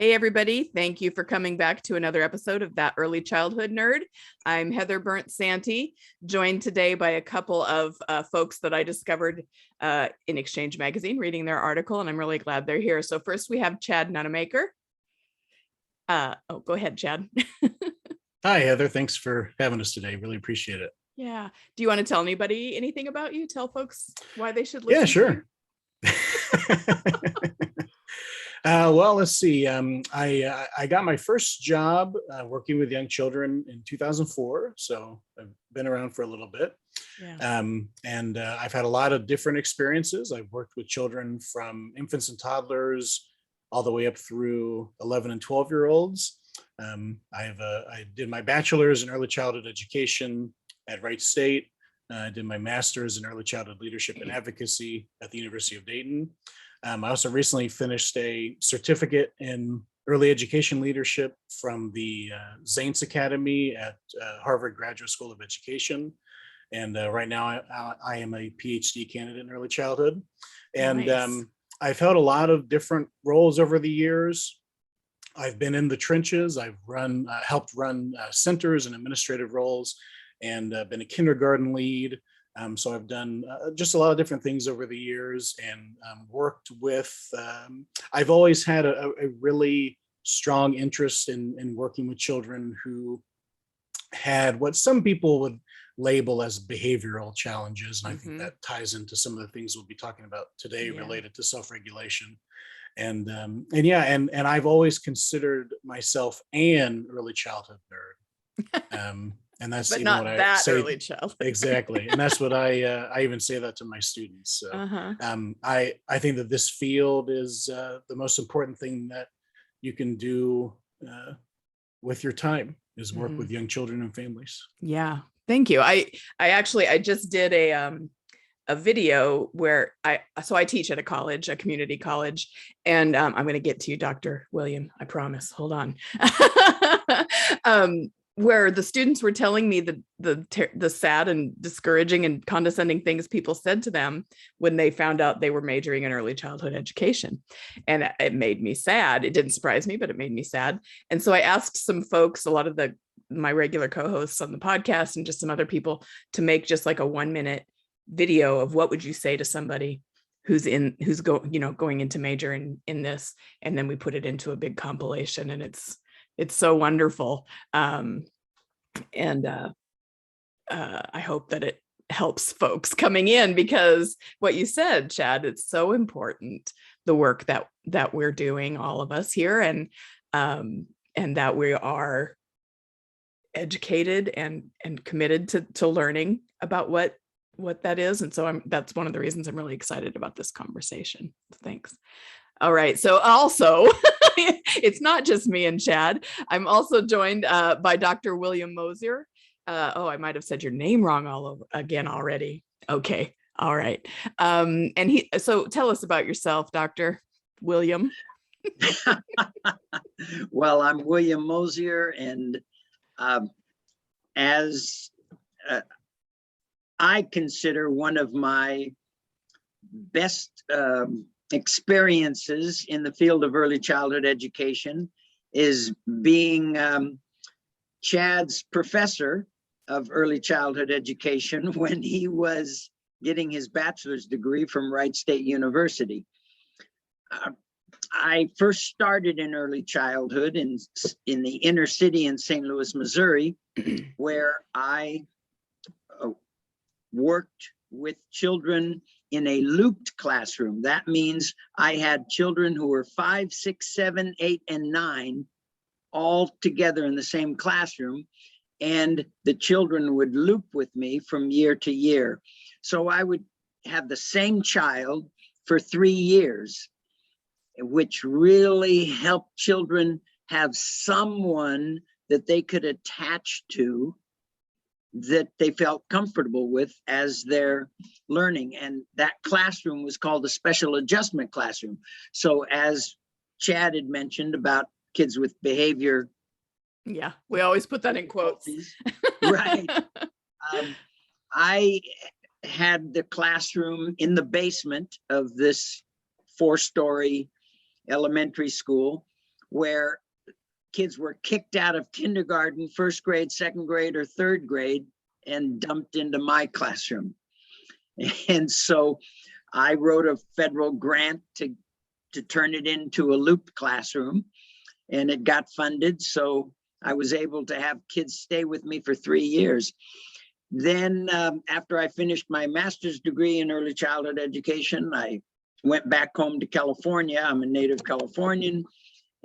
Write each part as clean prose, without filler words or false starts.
Hey, everybody. Thank you for coming back to another episode of That Early Childhood Nerd. I'm Heather Burnt-Santy, joined today by a couple of folks that I discovered in Exchange Magazine, reading their article, and I'm really glad they're here. So first we have Chad Nunamaker. Go ahead, Chad. Hi, Heather. Thanks for having us today. Really appreciate it. Yeah. Do you want to tell anybody anything about you? Tell folks why they should listen. Yeah, sure. Well, let's see. I got my first job working with young children in 2004. So I've been around for a little bit. Yeah. I've had a lot of different experiences. I've worked with children from infants and toddlers all the way up through 11 and 12-year-olds. I did my bachelor's in early childhood education at Wright State. I did my master's in early childhood leadership and advocacy at the University of Dayton. I also recently finished a certificate in early education leadership from the Zanes Academy at Harvard Graduate School of Education. And right now I am a PhD candidate in early childhood. And Nice. I've held a lot of different roles over the years. I've been in the trenches. I've helped run centers and administrative roles, and been a kindergarten lead. So I've done just a lot of different things over the years, and worked with, I've always had a really strong interest in working with children who had what some people would label as behavioral challenges. And I think that ties into some of the things we'll be talking about today related to self-regulation. And I've always considered myself an early childhood nerd. And that's But even not what that I say. early childhood. Exactly. And that's what I even say that to my students. So I think that this field is the most important thing that you can do with your time is work with young children and families. Yeah. Thank you. I just did a video where I teach at a community college, and I'm going to get to you, Dr. William, I promise. Hold on. Where the students were telling me the sad and discouraging and condescending things people said to them when they found out they were majoring in early childhood education. And it made me sad. It didn't surprise me, but it made me sad. And so I asked some folks, a lot of my regular co-hosts on the podcast and just some other people, to make just like a 1-minute video of what would you say to somebody who's going into major in this. And then we put it into a big compilation, and it's so wonderful. I hope that it helps folks coming in, because what you said, Chad, it's so important, the work that we're doing, all of us here, and that we are educated and committed to learning about what that is. And so that's one of the reasons I'm really excited about this conversation. Thanks. All right. So also, it's not just me and Chad. I'm also joined by Dr. William Mosier. I might have said your name wrong again already. Okay. All right. So tell us about yourself, Dr. William. Well, I'm William Mosier, and as I consider one of my best experiences in the field of early childhood education is being Chad's professor of early childhood education when he was getting his bachelor's degree from Wright State University. I first started in early childhood in the inner city in St. Louis, Missouri, where I worked with children in a looped classroom. That means I had children who were 5, 6, 7, 8, and 9 all together in the same classroom, and the children would loop with me from year to year. So I would have the same child for 3 years, which really helped children have someone that they could attach to, that they felt comfortable with as they're learning. And that classroom was called a special adjustment classroom. So as Chad had mentioned about kids with behavior. Yeah, we always put that in quotes. Right. I had the classroom in the basement of this 4-story elementary school, where kids were kicked out of kindergarten, first grade, second grade, or third grade, and dumped into my classroom. And so I wrote a federal grant to turn it into a looped classroom, and it got funded. So I was able to have kids stay with me for 3 years. Then after I finished my master's degree in early childhood education, I went back home to California. I'm a native Californian,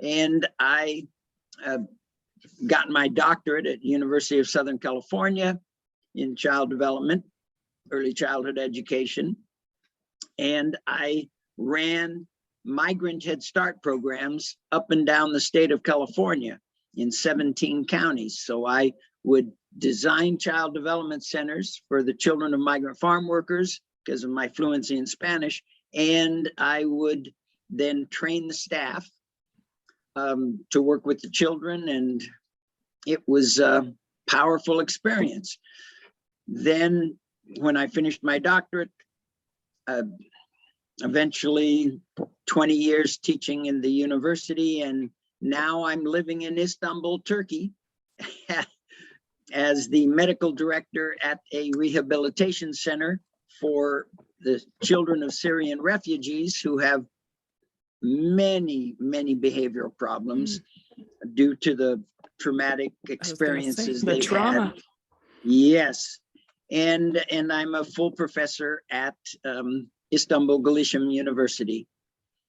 and I got my doctorate at University of Southern California in child development, early childhood education. And I ran migrant Head Start programs up and down the state of California in 17 counties. So I would design child development centers for the children of migrant farm workers because of my fluency in Spanish. And I would then train the staff to work with the children. And it was a powerful experience. Then when I finished my doctorate, eventually 20 years teaching in the university, and now I'm living in Istanbul, Turkey, as the medical director at a rehabilitation center for the children of Syrian refugees who have many, many behavioral problems due to the traumatic experiences the trauma. had. Yes. And I'm a full professor at Istanbul Galician University.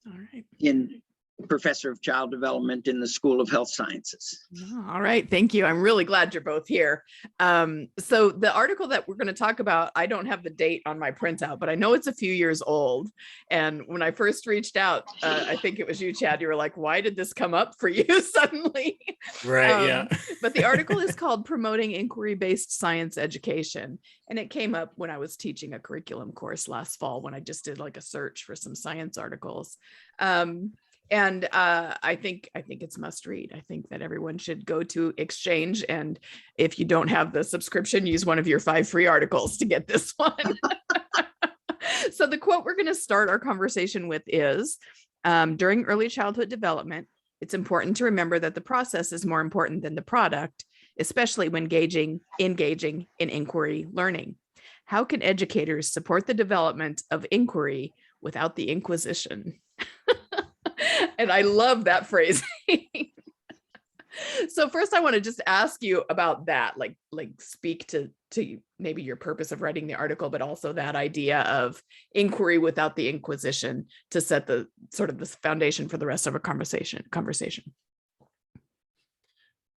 All right. In professor of child development in the School of Health Sciences. All right. Thank you. I'm really glad you're both here. So the article that we're going to talk about, I don't have the date on my printout, but I know it's a few years old. And when I first reached out, I think it was you, Chad, you were like, why did this come up for you suddenly? Right. Yeah. But the article is called Promoting Inquiry-Based Science Education. And it came up when I was teaching a curriculum course last fall, when I just did like a search for some science articles. And I think it's must read. I think that everyone should go to Exchange, and if you don't have the subscription, use one of your 5 free articles to get this one. So the quote we're going to start our conversation with is, during early childhood development, it's important to remember that the process is more important than the product, especially when engaging in inquiry learning. How can educators support the development of inquiry without the inquisition? And I love that phrasing. So first I want to just ask you about that, like speak to maybe your purpose of writing the article, but also that idea of inquiry without the inquisition to set the sort of the foundation for the rest of our conversation.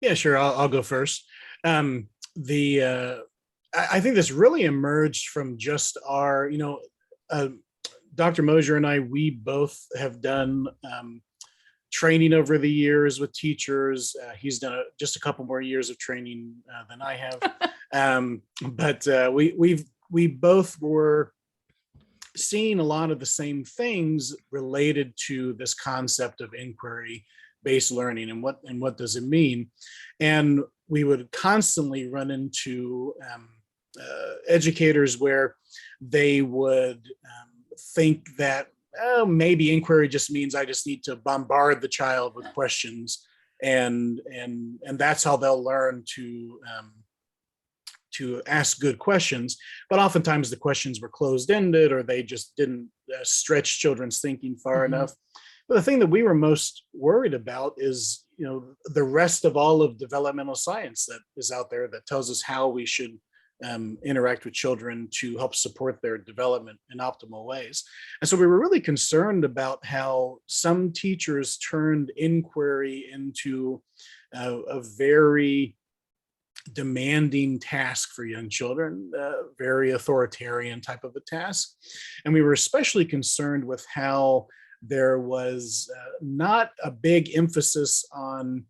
Yeah, sure. I'll go first. I think this really emerged from just our, Dr. Mosier and I, we both have done training over the years with teachers. He's done just a couple more years of training than I have. But we both were seeing a lot of the same things related to this concept of inquiry-based learning and what does it mean. And we would constantly run into educators where they would think that maybe inquiry just means I just need to bombard the child with questions, and that's how they'll learn to ask good questions. But oftentimes the questions were closed-ended, or they just didn't stretch children's thinking far enough. But the thing that we were most worried about is, the rest of all of developmental science that is out there that tells us how we should interact with children to help support their development in optimal ways. And so we were really concerned about how some teachers turned inquiry into a very demanding task for young children, very authoritarian type of a task. And we were especially concerned with how there was not a big emphasis on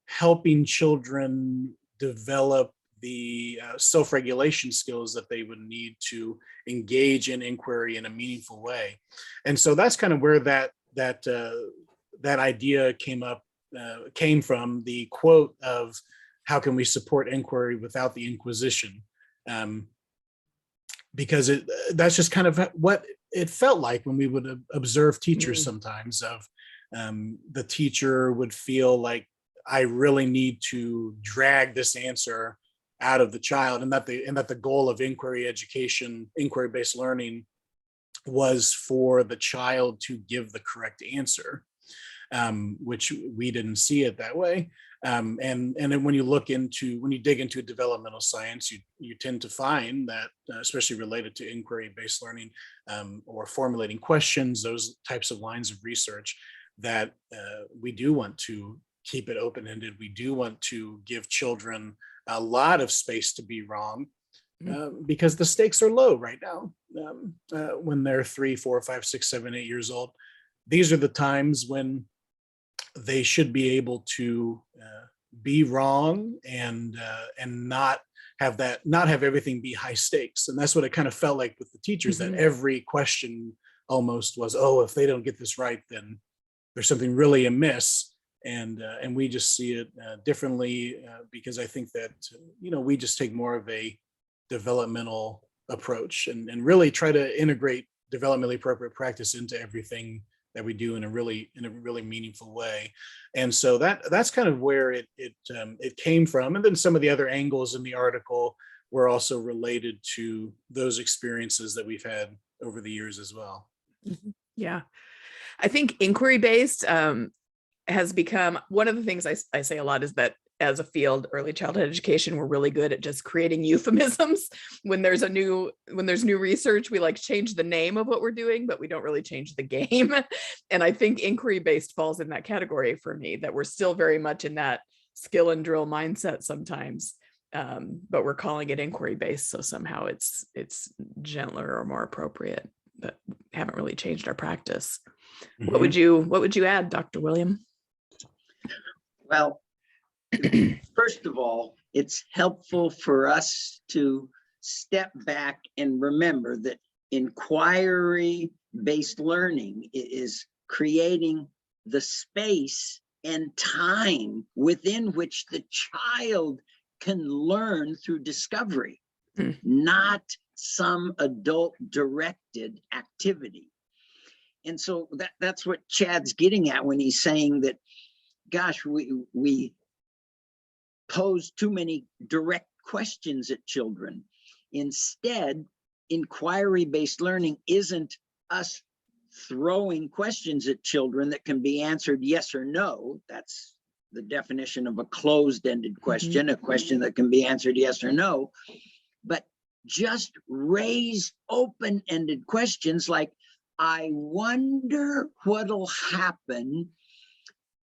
helping children develop the self-regulation skills that they would need to engage in inquiry in a meaningful way. And so that's kind of where that idea came from, the quote of how can we support inquiry without the inquisition? Because that's just kind of what it felt like when we would observe teachers sometimes, of the teacher would feel like, I really need to drag this answer out of the child, and that the goal of inquiry education, inquiry-based learning, was for the child to give the correct answer, which we didn't see it that way. And then when you dig into developmental science, you tend to find that, especially related to inquiry-based learning, or formulating questions, those types of lines of research, that we do want to keep it open-ended. We do want to give children a lot of space to be wrong, because the stakes are low right now. When they're 3, 4, 5, 6, 7, 8 years old, these are the times when they should be able to be wrong, and not have everything be high stakes. And that's what it kind of felt like with the teachers, that every question almost was, oh, if they don't get this right, then there's something really amiss. And we just see it differently, because I think that we just take more of a developmental approach, and really try to integrate developmentally appropriate practice into everything that we do in a really meaningful way. And so that's kind of where it came from. And then some of the other angles in the article were also related to those experiences that we've had over the years as well. Yeah, I think inquiry-based has become one of the things I say a lot, is that as a field, early childhood education, we're really good at just creating euphemisms. When there's new research, we like change the name of what we're doing, but we don't really change the game. And I think inquiry-based falls in that category for me, that we're still very much in that skill and drill mindset sometimes, but we're calling it inquiry-based. So somehow it's gentler or more appropriate, but haven't really changed our practice. What would you add, Dr. William? Well, first of all, it's helpful for us to step back and remember that inquiry-based learning is creating the space and time within which the child can learn through discovery, not some adult-directed activity. And so that's what Chad's getting at when he's saying that, gosh, we pose too many direct questions at children. Instead, inquiry-based learning isn't us throwing questions at children that can be answered yes or no. That's the definition of a closed-ended question, a question that can be answered yes or no. But just raise open-ended questions like, I wonder what'll happen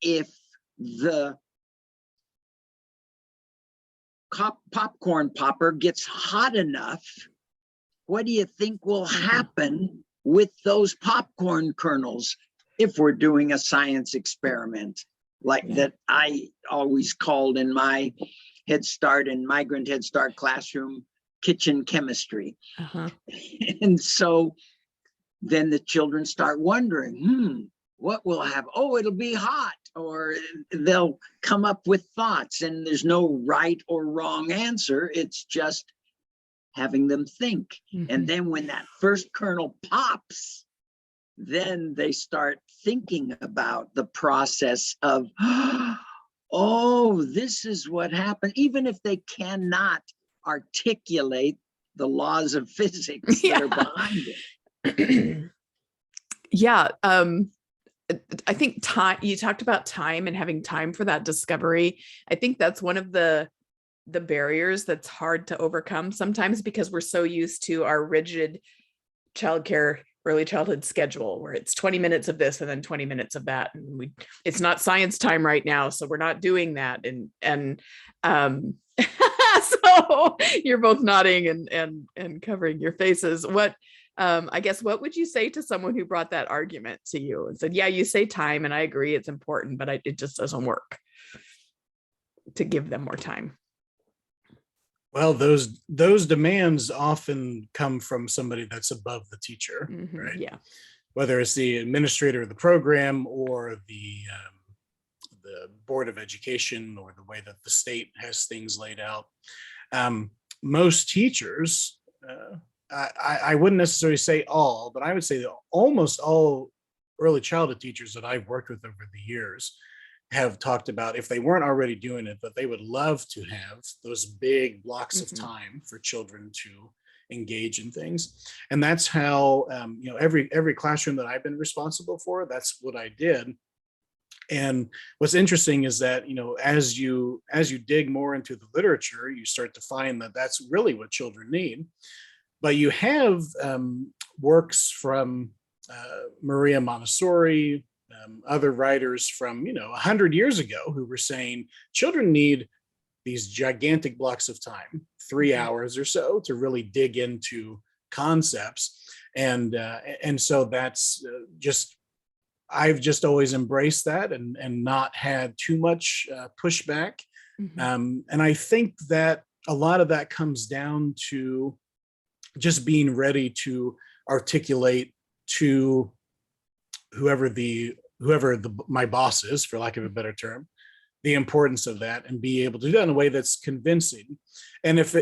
if the popcorn popper gets hot enough. What do you think will happen with those popcorn kernels if we're doing a science experiment like that I always called in my Head Start and migrant Head Start classroom kitchen chemistry? And so then the children start wondering, what will happen? Oh, it'll be hot. Or they'll come up with thoughts, and there's no right or wrong answer. It's just having them think. And then when that first kernel pops, then they start thinking about the process of, oh, this is what happened. Even if they cannot articulate the laws of physics that are behind it. I think time, you talked about time and having time for that discovery. I think that's one of the barriers that's hard to overcome sometimes, because we're so used to our rigid childcare, early childhood schedule, where it's 20 minutes of this and then 20 minutes of that. And it's not science time right now, so we're not doing that. And so you're both nodding and covering your faces. I guess, what would you say to someone who brought that argument to you and said, yeah, you say time, and I agree it's important, but it just doesn't work to give them more time? Well, those demands often come from somebody that's above the teacher, right? Yeah. Whether it's the administrator of the program, or the Board of Education, or the way that the state has things laid out. Most teachers, I wouldn't necessarily say all, but I would say that almost all early childhood teachers that I've worked with over the years have talked about, if they weren't already doing it, that they would love to have those big blocks of time for children to engage in things. And that's how, every classroom that I've been responsible for, that's what I did. And what's interesting is that, as you dig more into the literature, you start to find that that's really what children need. But you have works from Maria Montessori, other writers from 100 years ago, who were saying children need these gigantic blocks of time, 3 hours or so, to really dig into concepts. And so that's I've just always embraced that and not had too much pushback. And I think that a lot of that comes down to just being ready to articulate to whoever my boss is, for lack of a better term, the importance of that, and be able to do that in a way that's convincing. And if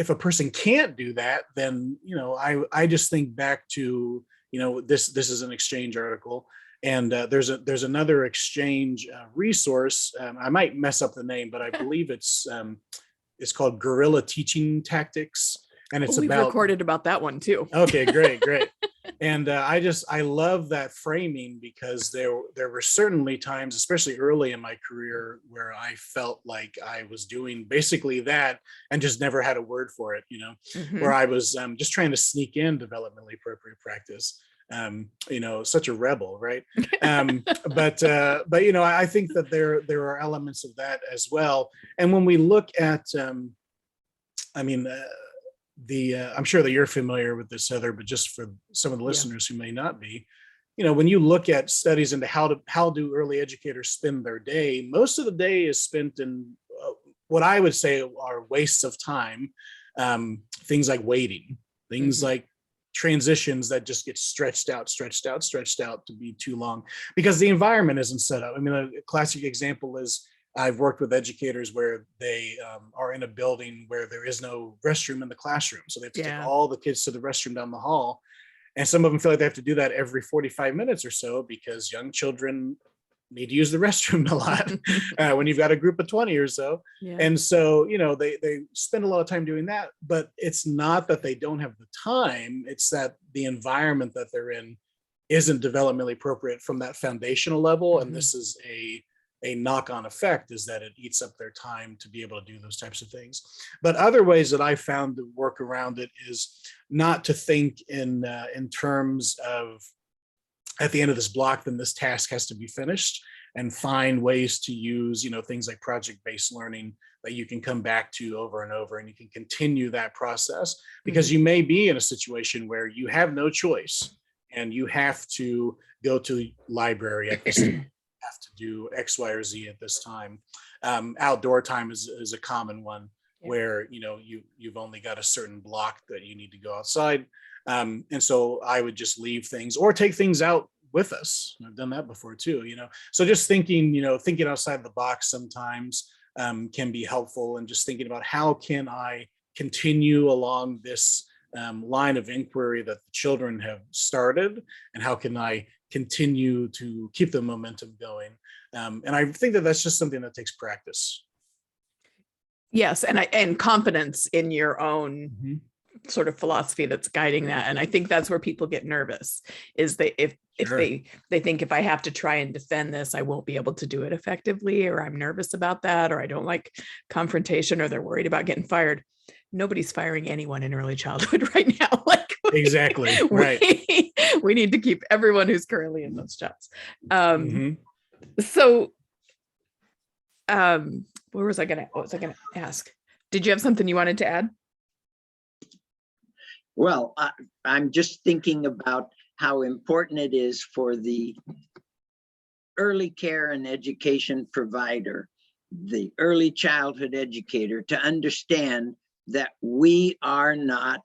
a person can't do that, then I just think back to this is an exchange article, and there's another exchange resource. I might mess up the name, but I believe it's called Guerrilla Teaching Tactics, and it's we've recorded about that one too. Okay, great. And I love that framing, because there were certainly times, especially early in my career, where I felt like I was doing basically that and just never had a word for it, where I was just trying to sneak in developmentally appropriate practice. Such a rebel, right? But I think that there are elements of that as well. And when we look at, I'm sure that you're familiar with this, Heather, but just for some of the listeners who may not be, when you look at studies into how do early educators spend their day, most of the day is spent in what I would say are wastes of time. Things like waiting, things like transitions that just get stretched out to be too long because the environment isn't set up. A classic example is, I've worked with educators where they are in a building where there is no restroom in the classroom. So they have to take all the kids to the restroom down the hall. And some of them feel like they have to do that every 45 minutes or so, because young children need to use the restroom a lot when you've got a group of 20 or so. Yeah. And so, they spend a lot of time doing that, but it's not that they don't have the time. It's that the environment that they're in isn't developmentally appropriate from that foundational level. And this is a knock-on effect, is that it eats up their time to be able to do those types of things. But other ways that I found to work around it is not to think in terms of, at the end of this block, then this task has to be finished, and find ways to use, things like project-based learning that you can come back to over and over, and you can continue that process, because you may be in a situation where you have no choice and you have to go to the library at this time, have to do X, Y, or Z at this time. Outdoor time is a common one, where you've only got a certain block that you need to go outside. And so I would just leave things or take things out with us. I've done that before too, So just thinking outside the box sometimes can be helpful, and just thinking about how can I continue along this line of inquiry that the children have started, and how can I continue to keep the momentum going. And I think that that's just something that takes practice. Yes, and confidence in your own sort of philosophy that's guiding that. And I think that's where people get nervous, is if they think, if I have to try and defend this, I won't be able to do it effectively, or I'm nervous about that, or I don't like confrontation, or they're worried about getting fired. Nobody's firing anyone in early childhood right now. Exactly. Right. We need to keep everyone who's currently in those jobs. So what was I gonna ask? Did you have something you wanted to add? Well, I'm just thinking about how important it is for the early care and education provider, the early childhood educator, to understand that we are not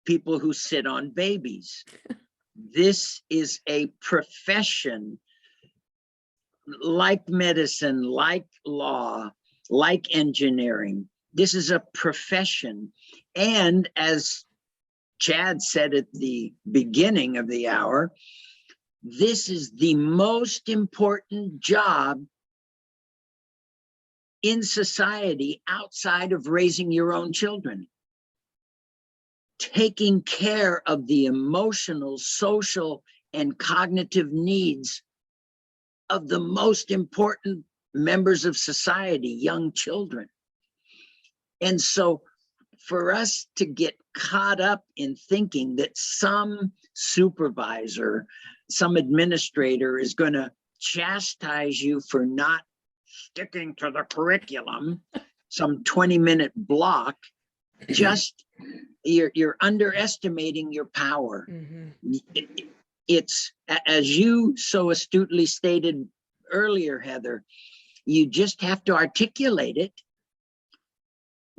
people who sit on babies. This is a profession, like medicine, like law, like engineering. This is a profession. And as Chad said at the beginning of the hour, this is the most important job in society outside of raising your own children. Taking care of the emotional, social, and cognitive needs of the most important members of society, young children. And so for us to get caught up in thinking that some supervisor, some administrator is going to chastise you for not sticking to the curriculum, some 20-minute block, just you're underestimating your power. It's, as you so astutely stated earlier, Heather, you just have to articulate it,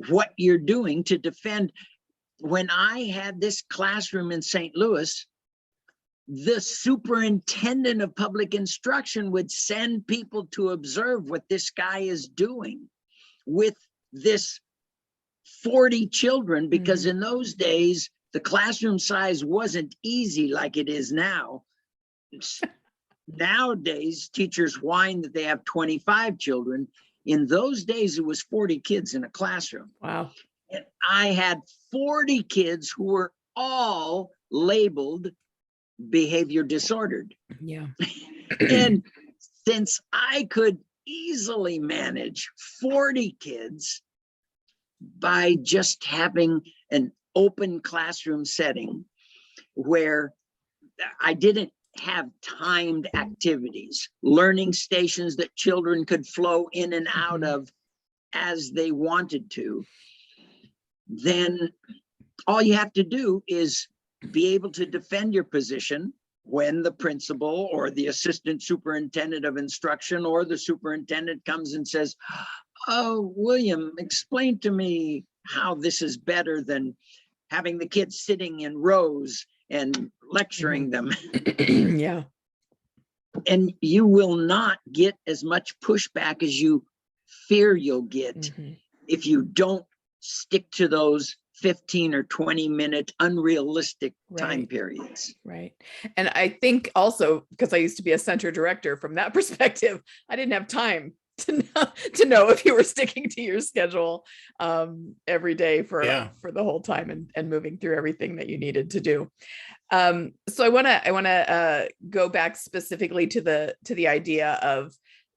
what you're doing to defend. When I had this classroom in St. Louis, the superintendent of public instruction would send people to observe what this guy is doing with this 40 children, because in those days, the classroom size wasn't easy like it is now. Nowadays, teachers whine that they have 25 children. In those days, it was 40 kids in a classroom. Wow. And I had 40 kids who were all labeled behavior disordered. Yeah. And since I could easily manage 40 kids by just having an open classroom setting where I didn't have timed activities, learning stations that children could flow in and out of as they wanted to, then all you have to do is be able to defend your position when the principal or the assistant superintendent of instruction or the superintendent comes and says, "Oh, William, explain to me how this is better than having the kids sitting in rows and lecturing them." Yeah. And you will not get as much pushback as you fear you'll get if you don't stick to those 15 or 20-minute unrealistic time periods. Right. And I think also, because I used to be a center director, from that perspective, I didn't have time to know if you were sticking to your schedule every day for the whole time and moving through everything that you needed to do. So I want to go back specifically to the idea of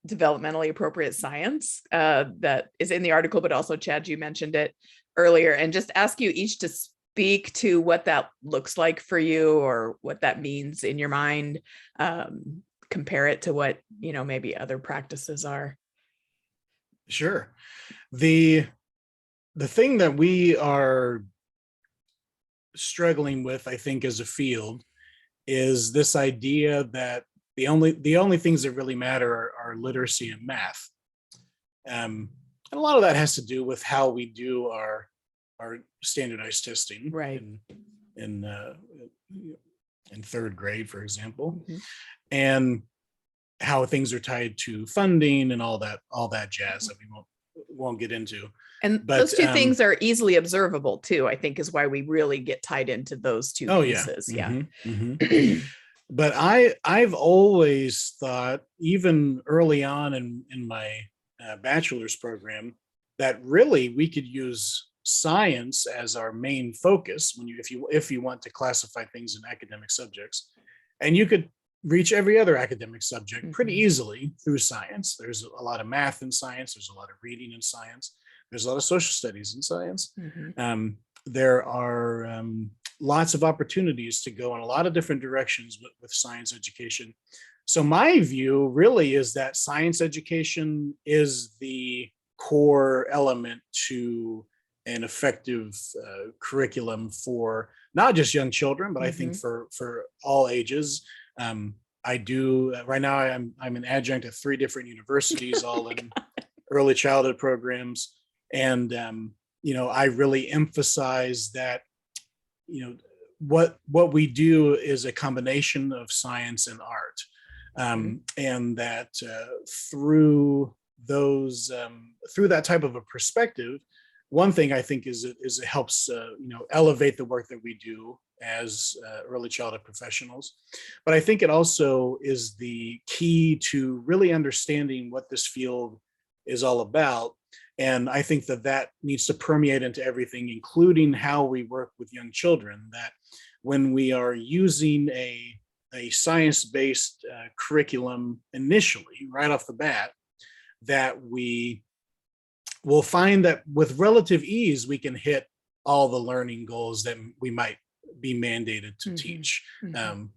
developmentally appropriate science that is in the article, but also Chad, you mentioned it earlier, and just ask you each to speak to what that looks like for you or what that means in your mind. Compare it to what, maybe other practices are. Sure. The thing that we are struggling with, I think, as a field, is this idea that the only things that really matter are literacy and math. And a lot of that has to do with how we do our standardized testing, right? In third grade, for example, and how things are tied to funding and all that jazz that we won't get into. And those two things are easily observable too, I think, is why we really get tied into those two pieces. But I've always thought, even early on in my bachelor's program, that really we could use science as our main focus if you want to classify things in academic subjects, and you could reach every other academic subject pretty easily through science. There's a lot of math in science. There's a lot of reading in science. There's a lot of social studies in science. There are lots of opportunities to go in a lot of different directions with science education. So my view really is that science education is the core element to an effective curriculum for not just young children, but I think for all ages. I do right now. I'm an adjunct at 3 different universities, all in early childhood programs, and I really emphasize that what we do is a combination of science and art, and that through that type of a perspective, one thing I think is it helps elevate the work that we do as early childhood professionals. But I think it also is the key to really understanding what this field is all about. And I think that needs to permeate into everything, including how we work with young children, that when we are using a science-based curriculum initially, right off the bat, that we will find that with relative ease, we can hit all the learning goals that we might be mandated to teach,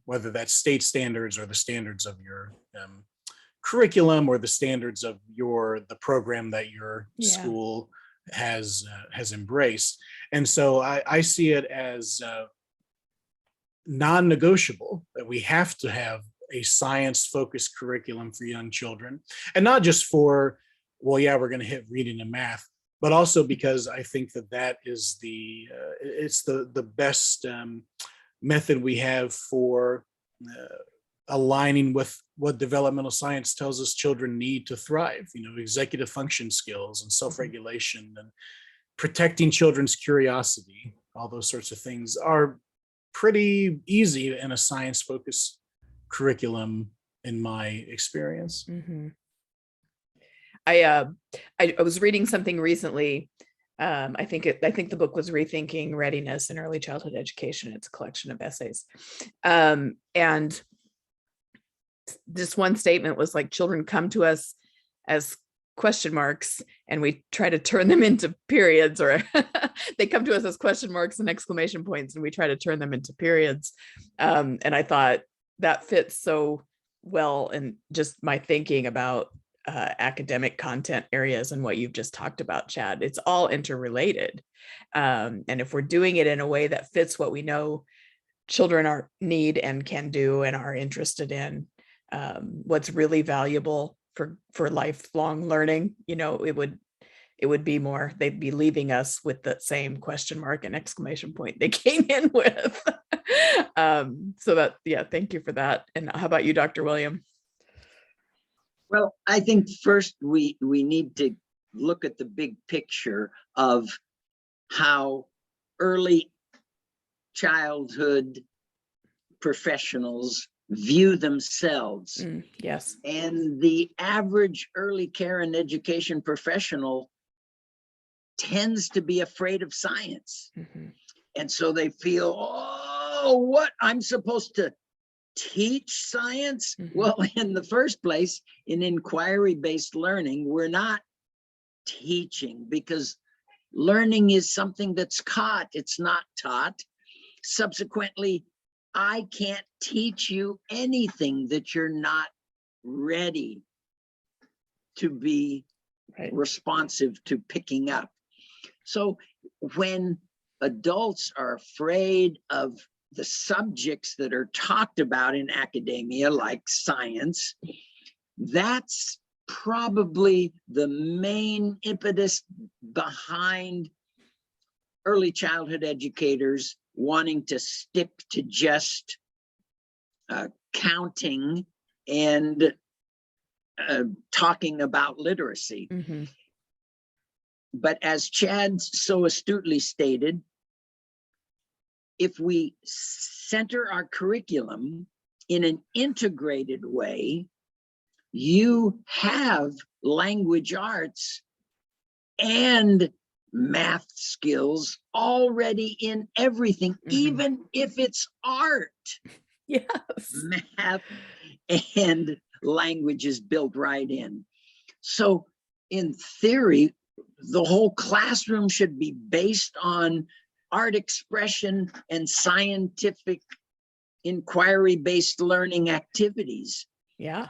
whether that's state standards or the standards of your curriculum or the standards of the program that your school has embraced. And so I see it as non-negotiable that we have to have a science-focused curriculum for young children, and not just for, well, yeah, we're going to hit reading and math, but also because I think that is it's the best method we have for aligning with what developmental science tells us children need to thrive. Executive function skills and self-regulation and protecting children's curiosity. All those sorts of things are pretty easy in a science-focused curriculum, in my experience. I was reading something recently. I think the book was Rethinking Readiness in Early Childhood Education. It's a collection of essays. And this one statement was like, children come to us as question marks and we try to turn them into periods, or they come to us as question marks and exclamation points and we try to turn them into periods. And I thought that fits so well in just my thinking about academic content areas and what you've just talked about, Chad. It's all interrelated. And if we're doing it in a way that fits what we know children need and can do and are interested in, what's really valuable for lifelong learning, it would be more, they'd be leaving us with the same question mark and exclamation point they came in with. Thank you for that. And how about you, Dr. William? Well, I think first we need to look at the big picture of how early childhood professionals view themselves. Yes. And the average early care and education professional tends to be afraid of science. And so they feel, oh, what, I'm supposed to teach science? Well, in the first place, in inquiry-based learning, we're not teaching, because learning is something that's caught, it's not taught. Subsequently, I can't teach you anything that you're not ready to be responsive to picking up. So when adults are afraid of the subjects that are talked about in academia, like science, that's probably the main impetus behind early childhood educators wanting to stick to just counting and talking about literacy. But as Chad so astutely stated, if we center our curriculum in an integrated way, you have language arts and math skills already in everything, even if it's art. Yes. Math and language is built right in. So in theory, the whole classroom should be based on art expression and scientific inquiry-based learning activities. Yeah.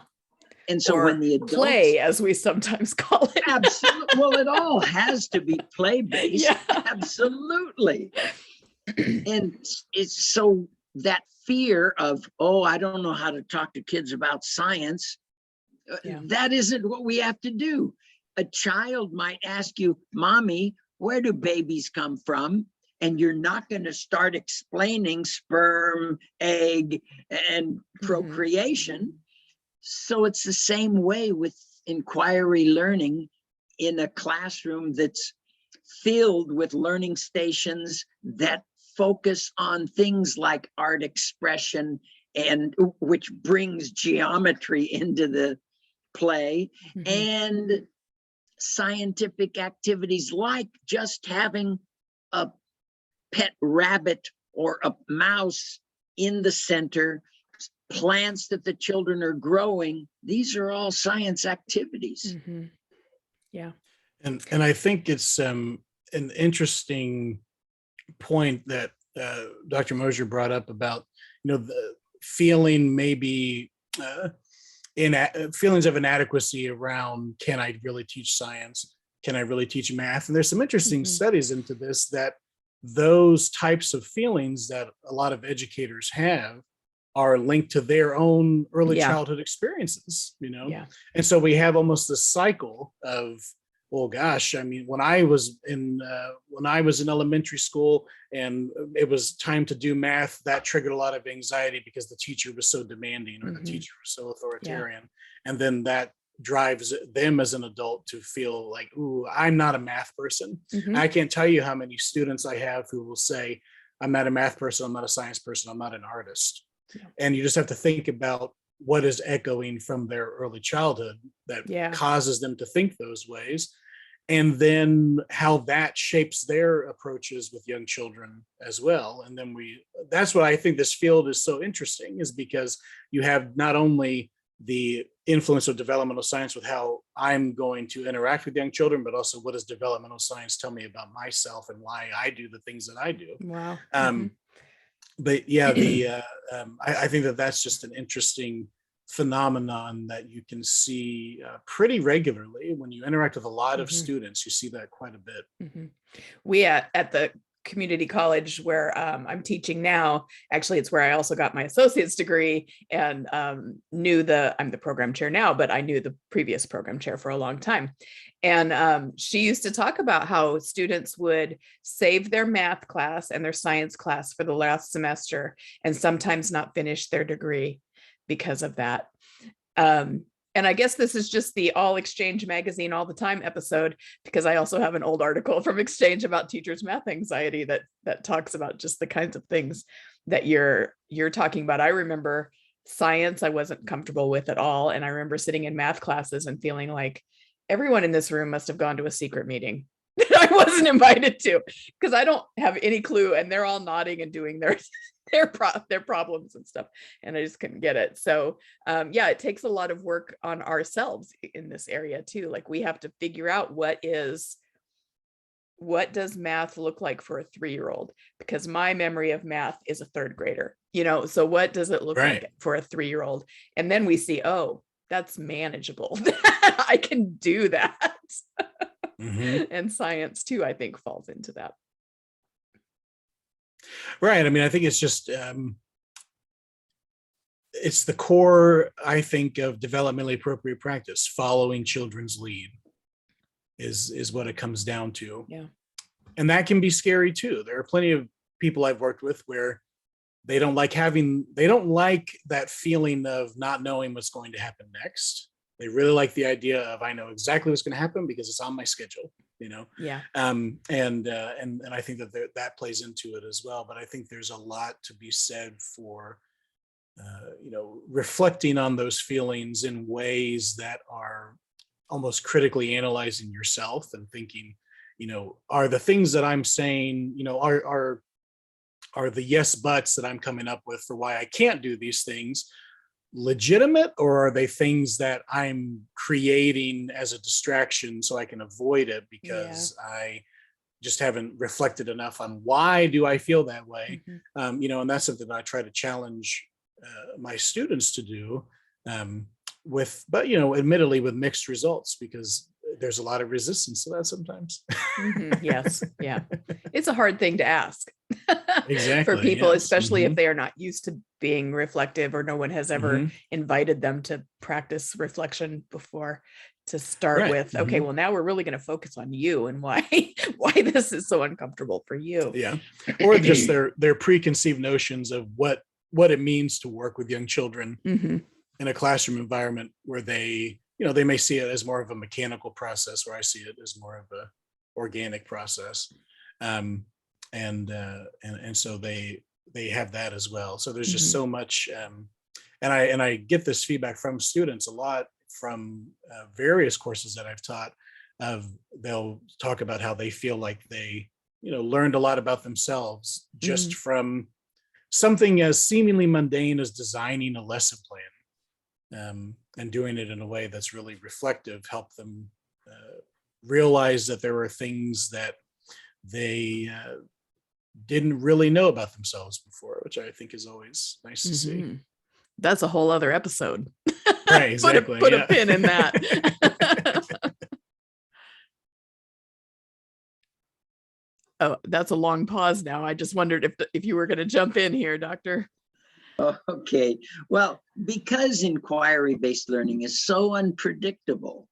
And so or when the adults, play, as we sometimes call it. Absolutely. Well, it all has to be play-based. Yeah. Absolutely. And it's so that fear of, oh, I don't know how to talk to kids about science. That isn't what we have to do. A child might ask you, Mommy, where do babies come from? And you're not going to start explaining sperm, egg, and procreation. So it's the same way with inquiry learning in a classroom that's filled with learning stations that focus on things like art expression, and which brings geometry into the play, and scientific activities like just having a pet rabbit or a mouse in the center, plants that the children are growing. These are all science activities. Yeah. And I think it's an interesting point that Dr. Mosier brought up about, the feeling maybe feelings of inadequacy around, can I really teach science? Can I really teach math? And there's some interesting studies into this, that those types of feelings that a lot of educators have are linked to their own early childhood experiences, And so we have almost this cycle of, well, gosh, I mean, when I was in elementary school and it was time to do math, that triggered a lot of anxiety because the teacher was so demanding, or the teacher was so authoritarian. And then that drives them as an adult to feel like, ooh, I'm not a math person. I can't tell you how many students I have who will say, I'm not a math person, I'm not a science person, I'm not an artist. And you just have to think about what is echoing from their early childhood that causes them to think those ways, and then how that shapes their approaches with young children as well. And then that's what I think this field is so interesting, is because you have not only the influence of developmental science with how I'm going to interact with young children, but also what does developmental science tell me about myself and why I do the things that I do. Wow. But yeah, I think that that's just an interesting phenomenon that you can see pretty regularly when you interact with a lot of students. You see that quite a bit. We at the community college where I'm teaching now, actually it's where I also got my associate's degree, and I'm the program chair now, but I knew the previous program chair for a long time. And she used to talk about how students would save their math class and their science class for the last semester, and sometimes not finish their degree because of that. And I guess this is just the All Exchange magazine all the time episode, because I also have an old article from Exchange about teachers' math anxiety that talks about just the kinds of things that you're talking about. I remember science I wasn't comfortable with at all. And I remember sitting in math classes and feeling like everyone in this room must have gone to a secret meeting that I wasn't invited to, because I don't have any clue, and they're all nodding and doing their problems and stuff, and I just couldn't get it. So it takes a lot of work on ourselves in this area too. Like, we have to figure out what does math look like for a 3-year-old, because my memory of math is a 3rd grader, so what does it look like for a 3-year-old? And then we see, oh, that's manageable. I can do that. And science too, I think, falls into that. Right. I mean, I think it's just, it's the core, I think, of developmentally appropriate practice. Following children's lead is what it comes down to. Yeah. And that can be scary too. There are plenty of people I've worked with where they don't like that feeling of not knowing what's going to happen next. They really like the idea of, I know exactly what's going to happen because it's on my schedule, Yeah. And I think that plays into it as well. But I think there's a lot to be said for, reflecting on those feelings in ways that are almost critically analyzing yourself and thinking, are the things that I'm saying, are the yes buts that I'm coming up with for why I can't do these things legitimate, or are they things that I'm creating as a distraction so I can avoid it because I just haven't reflected enough on why do I feel that way. And that's something that I try to challenge my students to do, admittedly with mixed results, because there's a lot of resistance to that sometimes. Yes. Yeah. It's a hard thing to ask. Exactly. For people, especially if they are not used to being reflective, or no one has ever invited them to practice reflection before, to start with, okay, well, now we're really going to focus on you and why this is so uncomfortable for you. Yeah. Or just their preconceived notions of what it means to work with young children in a classroom environment where they may see it as more of a mechanical process, where I see it as more of organic process. And so they have that as well. So there's just so much, and I get this feedback from students a lot from various courses that I've taught. They'll talk about how they feel like they, learned a lot about themselves just from something as seemingly mundane as designing a lesson plan, and doing it in a way that's really reflective, help them realize that there were things that they didn't really know about themselves before, which I think is always nice to see. That's a whole other episode. Right, exactly. Put a pin in that. Oh, that's a long pause now. I just wondered if you were going to jump in here, Doctor. Okay. Well, because inquiry-based learning is so unpredictable,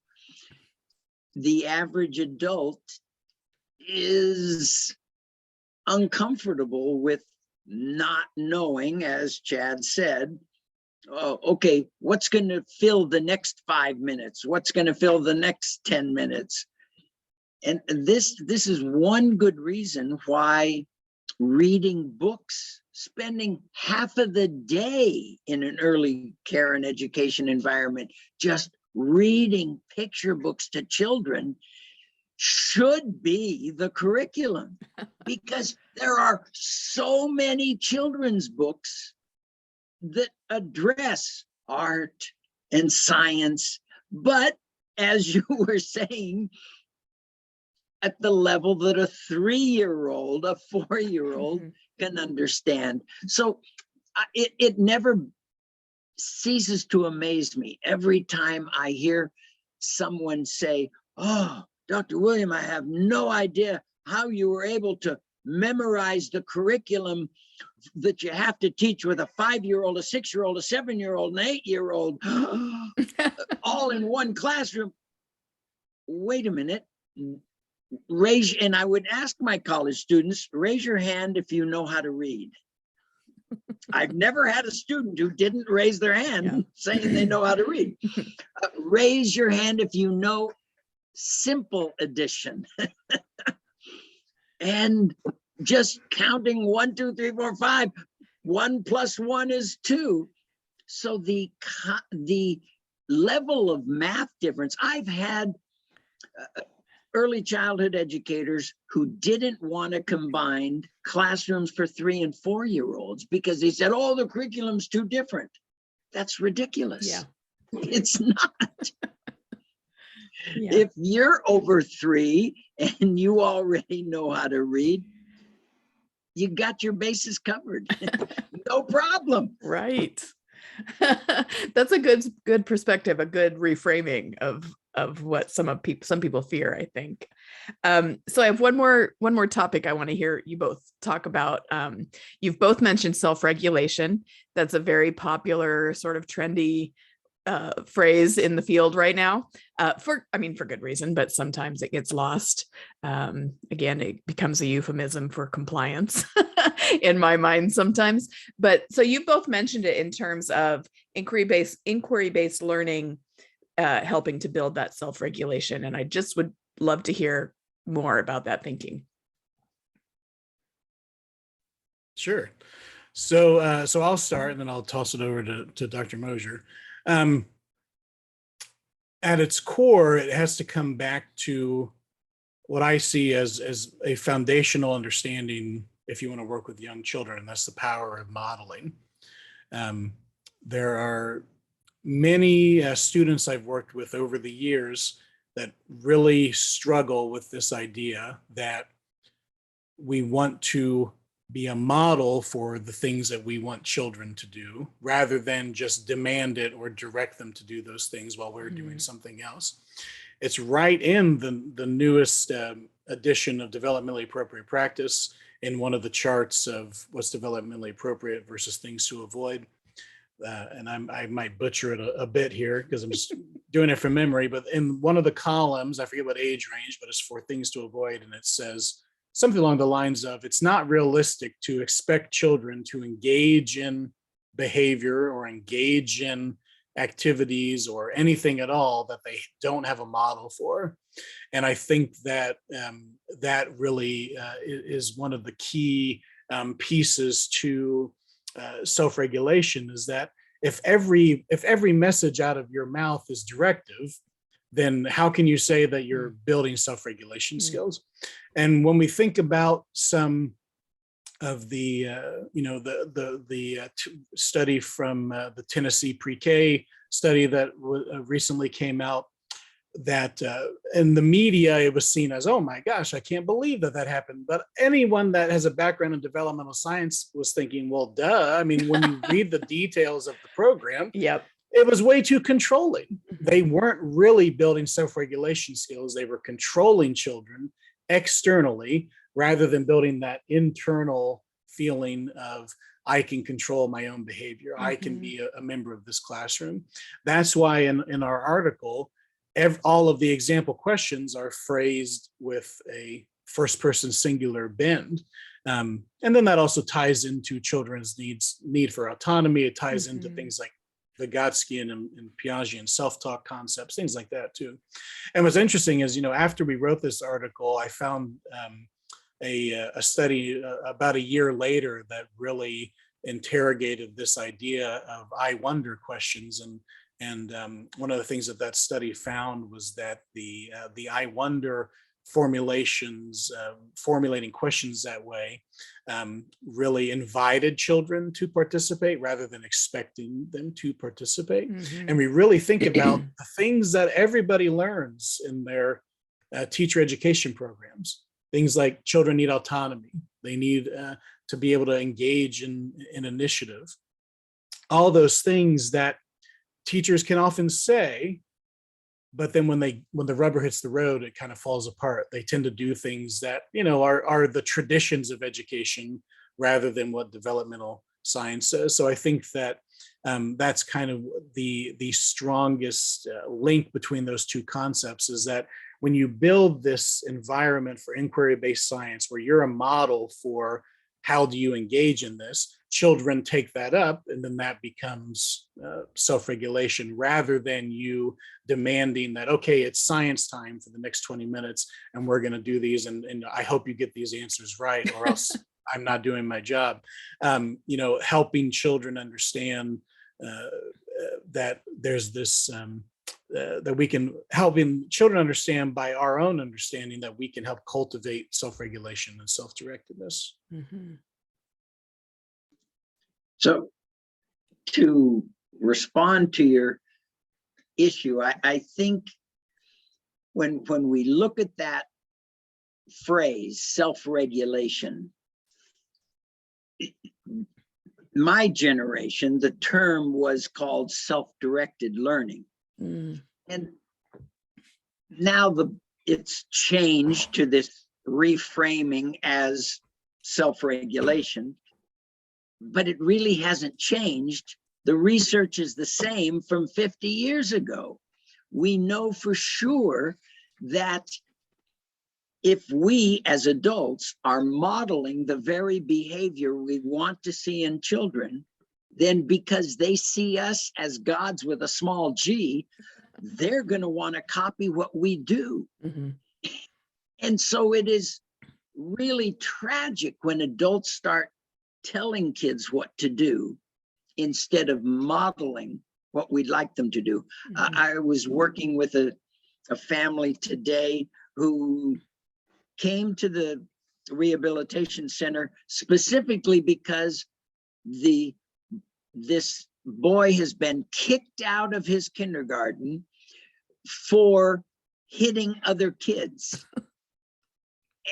the average adult is uncomfortable with not knowing, as Chad said, oh, okay, what's going to fill the next 5 minutes? What's going to fill the next 10 minutes? And this is one good reason why reading books, spending half of the day in an early care and education environment, just reading picture books to children should be the curriculum, because there are so many children's books that address art and science, but as you were saying, at the level that a 3-year-old, a 4-year-old can understand. So it never ceases to amaze me every time I hear someone say, oh, Dr. William, I have no idea how you were able to memorize the curriculum that you have to teach with a 5-year-old, a 6-year-old, a 7-year-old, an 8-year-old, all in one classroom. Wait a minute. And I would ask my college students, raise your hand if you know how to read. I've never had a student who didn't raise their hand saying they know how to read. Raise your hand if you know simple addition. And just counting 1, 2, 3, 4, 5, 1 + 1 is 2. So the level of math difference, I've had early childhood educators who didn't want to combine classrooms for 3- and 4-year-olds because they said, oh, the curriculum's too different. That's ridiculous. Yeah. It's not. If you're over 3 and you already know how to read, you got your bases covered. No problem. Right. That's a good perspective, a good reframing of what some people fear, I think. So I have one more topic I want to hear you both talk about. You've both mentioned self-regulation. That's a very popular, sort of trendy phrase in the field right now, for good reason, but sometimes it gets lost. Again, it becomes a euphemism for compliance in my mind sometimes. But so you both mentioned it in terms of inquiry-based learning, helping to build that self-regulation. And I just would love to hear more about that thinking. Sure. So I'll start and then I'll toss it over to Dr. Mosier. At its core, it has to come back to what I see as a foundational understanding if you want to work with young children, and that's the power of modeling. There are many students I've worked with over the years that really struggle with this idea that we want to be a model for the things that we want children to do, rather than just demand it or direct them to do those things while we're doing something else. It's right in the newest edition of developmentally appropriate practice, in one of the charts of what's developmentally appropriate versus things to avoid. And I might butcher it a bit here because I'm just doing it from memory, but in one of the columns, I forget what age range, but it's for things to avoid. And it says something along the lines of, it's not realistic to expect children to engage in behavior or engage in activities or anything at all that they don't have a model for. And I think that that really is one of the key pieces to self-regulation, is that if every message out of your mouth is directive, then how can you say that you're building self-regulation skills? And when we think about some of the study from the Tennessee pre-K study that recently came out, that in the media it was seen as, oh my gosh, I can't believe that happened. But anyone that has a background in developmental science was thinking, well, duh. I mean, when you read the details of the program, Yep. it was way too controlling. They weren't really building self-regulation skills. They were controlling children externally rather than building that internal feeling of, I can control my own behavior. I can be a member of this classroom. That's why in our article, all of the example questions are phrased with a first person singular bend. And then that also ties into children's need for autonomy. It ties into things like Vygotskian and Piagetian self-talk concepts, things like that too. And what's interesting is, after we wrote this article, I found a study about a year later that really interrogated this idea of I wonder questions. And one of the things that study found was that the I wonder formulations, formulating questions that way, really invited children to participate rather than expecting them to participate. And we really think about the things that everybody learns in their teacher education programs. Things like children need autonomy. They need to be able to engage in initiative. All those things that teachers can often say, but then when the rubber hits the road, it kind of falls apart. They tend to do things that, are the traditions of education rather than what developmental science says. So I think that that's kind of the strongest link between those two concepts, is that when you build this environment for inquiry-based science, where you're a model for how do you engage in this, children take that up, and then that becomes self-regulation, rather than you demanding that, okay, it's science time for the next 20 minutes, and we're going to do these, and I hope you get these answers right, or else I'm not doing my job. Helping children understand that there's this, that we can, helping children understand by our own understanding that we can help cultivate self-regulation and self-directedness. So to respond to your issue, I think when we look at that phrase, self-regulation, my generation, the term was called self-directed learning. And now it's changed to this reframing as self-regulation, but it really hasn't changed. The research is the same from 50 years ago. We know for sure that if we as adults are modeling the very behavior we want to see in children, then because they see us as gods with a small g, they're going to want to copy what we do. And so it is really tragic when adults start telling kids what to do instead of modeling what we'd like them to do. I was working with a family today who came to the rehabilitation center specifically because this boy has been kicked out of his kindergarten for hitting other kids.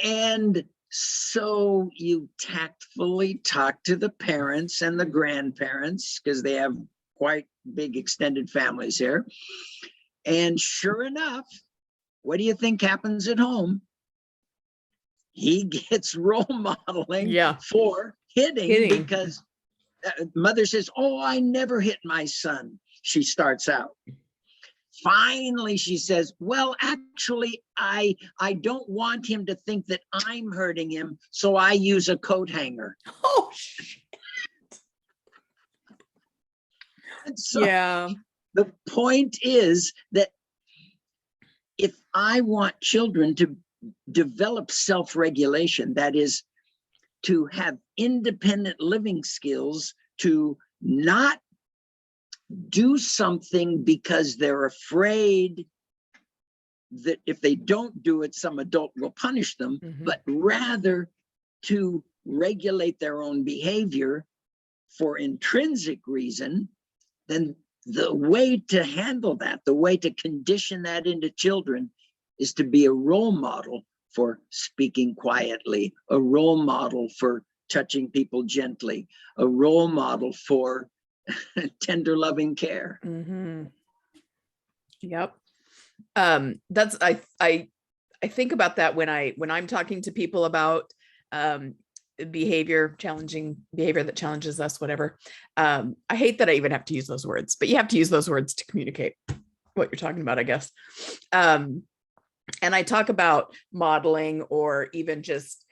And so you tactfully talk to the parents and the grandparents, because they have quite big extended families here. And sure enough, what do you think happens at home? He gets role modeling for hitting. Because mother says, oh, I never hit my son. She starts out. Finally, she says, well, actually, I don't want him to think that I'm hurting him, so I use a coat hanger. Oh, shit. So The point is that if I want children to develop self-regulation, that is, to have independent living skills, to not do something because they're afraid that if they don't do it, some adult will punish them, but rather to regulate their own behavior for intrinsic reason, then the way to handle that, the way to condition that into children, is to be a role model for speaking quietly, a role model for touching people gently, a role model for tender loving care. Yep. That's I think about that when I'm talking to people about challenging behavior that challenges us, whatever. I hate that I even have to use those words, but you have to use those words to communicate what you're talking about, I guess. And I talk about modeling, or even just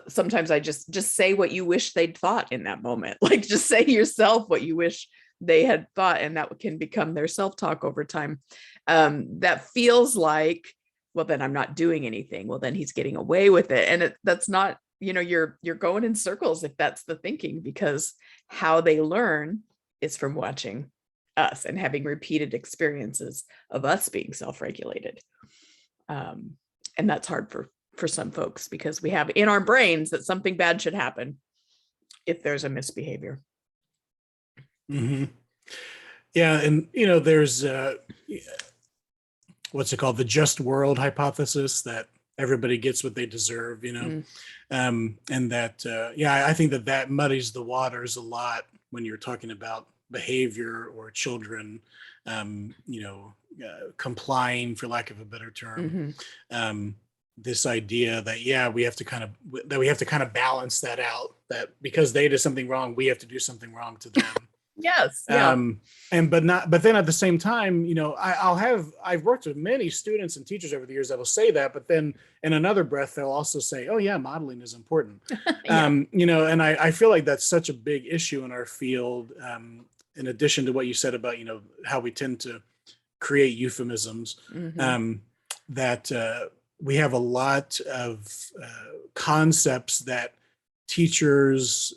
sometimes I just say what you wish they'd thought in that moment. Like, just say to yourself what you wish they had thought, and that can become their self-talk over time. That feels like, well, then I'm not doing anything. Well, then he's getting away with it. And that's not, you're going in circles if that's the thinking, because how they learn is from watching us and having repeated experiences of us being self-regulated. And that's hard for some folks, because we have in our brains that something bad should happen if there's a misbehavior. Yeah. And, there's, what's it called? The just world hypothesis, that everybody gets what they deserve, and that, I think that muddies the waters a lot when you're talking about behavior or children, complying, for lack of a better term. This idea that, we have to kind of balance that out, that because they did something wrong, we have to do something wrong to them. Yes. Yeah. But then at the same time, I've worked with many students and teachers over the years that will say that, but then in another breath, they'll also say, oh yeah, modeling is important. And I feel like that's such a big issue in our field. In addition to what you said about, how we tend to create euphemisms, that we have a lot of concepts that teachers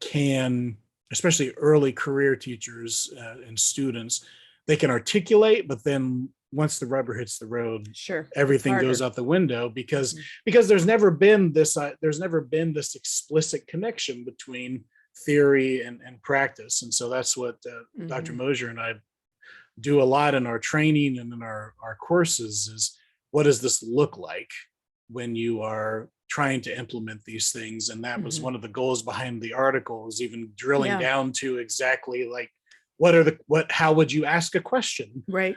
can, especially early career teachers and students, they can articulate, but then once the rubber hits the road, sure, everything goes out the window, because there's never been this explicit connection between theory and practice. And so that's what Dr. Mosier and I do a lot in our training and in our courses, is what does this look like when you are trying to implement these things? And that was one of the goals behind the article, is even drilling down to exactly like, how would you ask a question? Right.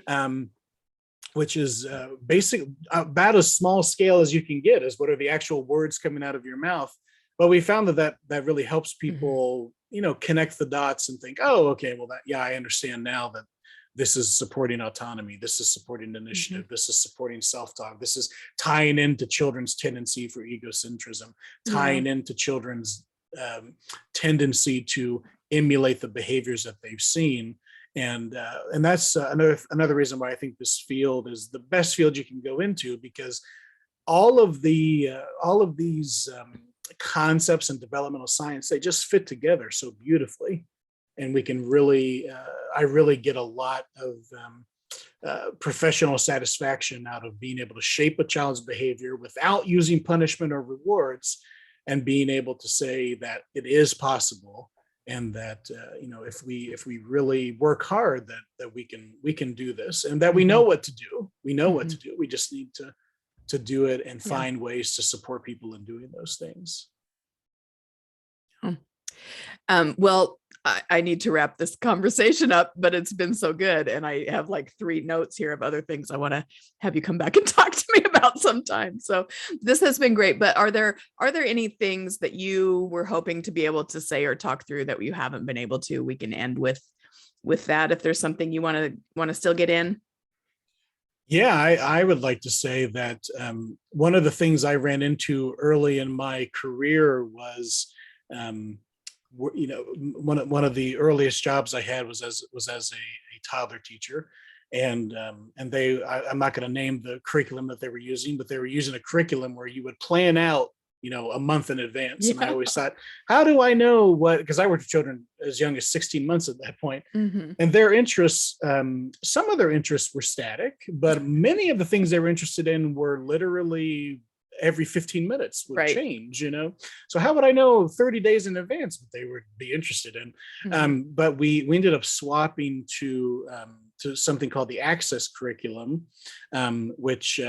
Which is basic, about as small scale as you can get, is what are the actual words coming out of your mouth. But we found that really helps people, connect the dots and think, oh, okay, well, I understand now that this is supporting autonomy, this is supporting initiative, this is supporting self-talk, this is tying into children's tendency for egocentrism, tying into children's tendency to emulate the behaviors that they've seen. And that's another reason why I think this field is the best field you can go into, because all of these concepts in developmental science, they just fit together so beautifully. And we can really, I really get a lot of professional satisfaction out of being able to shape a child's behavior without using punishment or rewards, and being able to say that it is possible, and that if we really work hard, that we can do this, and that we know what to do. We know what to do. We just need to do it and find ways to support people in doing those things. Well, I need to wrap this conversation up, but it's been so good. And I have like 3 notes here of other things I want to have you come back and talk to me about sometime. So this has been great. But are there any things that you were hoping to be able to say or talk through that you haven't been able to? We can end with that, if there's something you want to still get in. Yeah, I would like to say that one of the things I ran into early in my career was, one of the earliest jobs I had was as a toddler teacher. And I'm not going to name the curriculum that they were using, but they were using a curriculum where you would plan out, a month in advance. And I always thought, how do I know what, because I worked with children as young as 16 months at that point. And their interests, some of their interests were static, but many of the things they were interested in were literally every 15 minutes would change, So how would I know 30 days in advance what they would be interested in? But we ended up swapping to something called the Access curriculum, which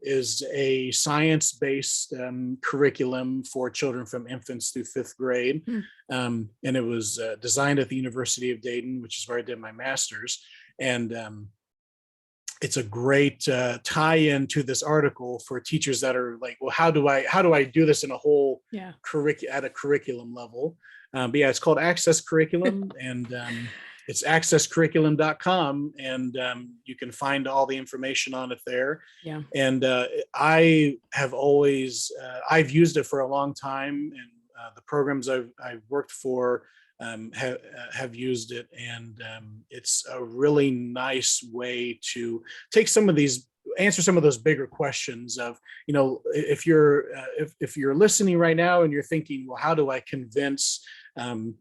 is a science-based curriculum for children from infants through 5th grade. And it was designed at the University of Dayton, which is where I did my master's. And it's a great tie-in to this article for teachers that are like, well, how do I do this in a whole at a curriculum level? But yeah, it's called Access Curriculum, and it's accesscurriculum.com, and you can find all the information on it there. Yeah. And I have always I've used it for a long time, and the programs I've worked for have used it, and it's a really nice way to take answer some of those bigger questions of, if you're listening right now and you're thinking, well, how do I convince my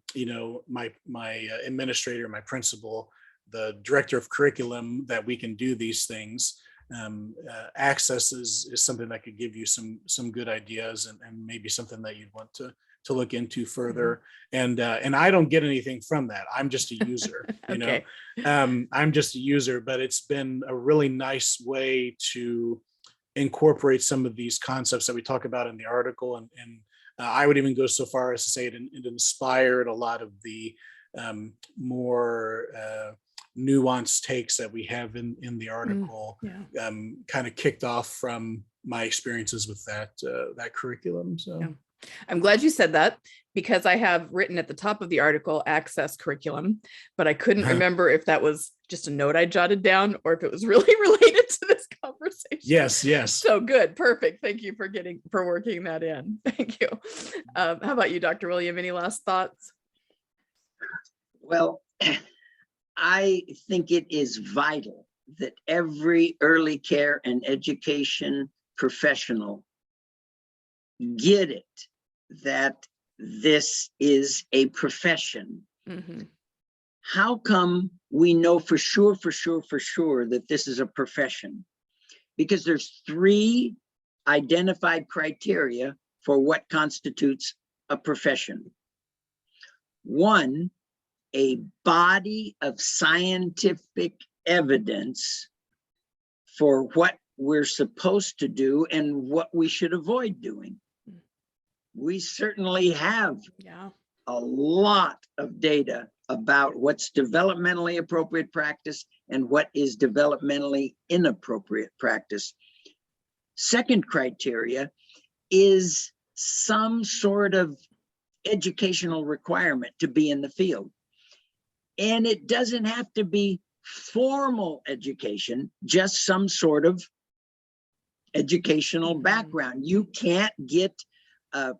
administrator, my principal, the director of curriculum that we can do these things? Access is something that could give you some good ideas, and maybe something that you'd want to look into further. And I don't get anything from that. I'm just a user, I'm just a user, but it's been a really nice way to incorporate some of these concepts that we talk about in the article. And I would even go so far as to say it inspired a lot of the more nuanced takes that we have in the article, kind of kicked off from my experiences with that curriculum. So. Yeah. I'm glad you said that, because I have written at the top of the article Access Curriculum, but I couldn't remember if that was just a note I jotted down or if it was really related to this conversation. Yes. So good. Perfect. Thank you for working that in. Thank you. How about you, Dr. William? Any last thoughts? Well, I think it is vital that every early care and education professional get it, that this is a profession. How come we know for sure that this is a profession? Because there's 3 identified criteria for what constitutes a profession. 1, a body of scientific evidence for what we're supposed to do and what we should avoid doing. We certainly have a lot of data about what's developmentally appropriate practice and what is developmentally inappropriate practice. Second criteria is some sort of educational requirement to be in the field. And it doesn't have to be formal education, just some sort of educational background. You can't get a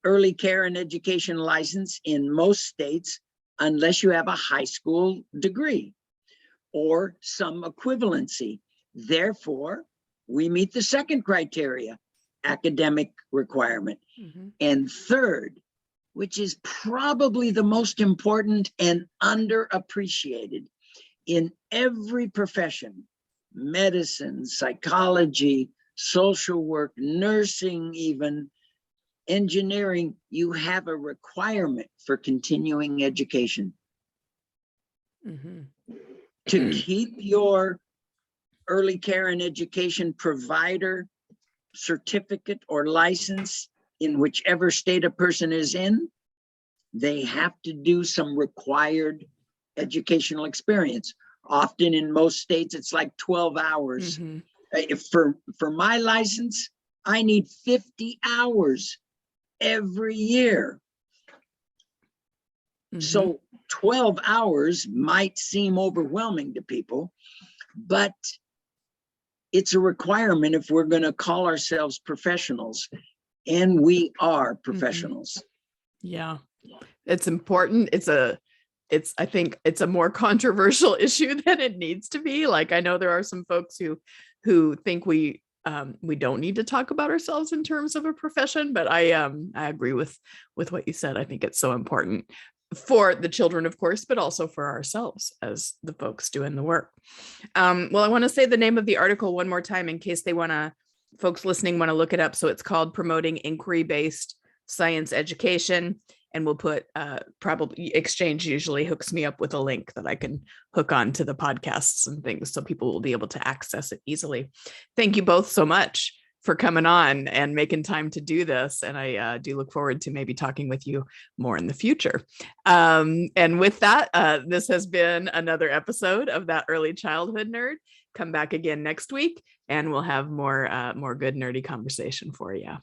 early care and education license in most states unless you have a high school degree or some equivalency. Therefore, we meet the second criteria, academic requirement. And third, which is probably the most important and underappreciated in every profession, medicine, psychology, social work, nursing, even engineering, you have a requirement for continuing education. To keep your early care and education provider certificate or license in whichever state a person is in, they have to do some required educational experience. Often in most states, it's like 12 hours. If for my license, I need 50 hours every year. So 12 hours might seem overwhelming to people, but it's a requirement if we're going to call ourselves professionals, and we are professionals. Yeah, it's important. It's I think it's a more controversial issue than it needs to be. Like, I know there are some folks who think we don't need to talk about ourselves in terms of a profession, but I agree with what you said. I think it's so important for the children, of course, but also for ourselves as the folks doing the work. Well, I want to say the name of the article one more time in case folks listening want to look it up. So it's called Promoting Inquiry-Based Science Education. And we'll put probably Exchange usually hooks me up with a link that I can hook on to the podcasts and things so people will be able to access it easily. Thank you both so much for coming on and making time to do this. And I do look forward to maybe talking with you more in the future. And with that, this has been another episode of That Early Childhood Nerd. Come back again next week and we'll have more good nerdy conversation for you.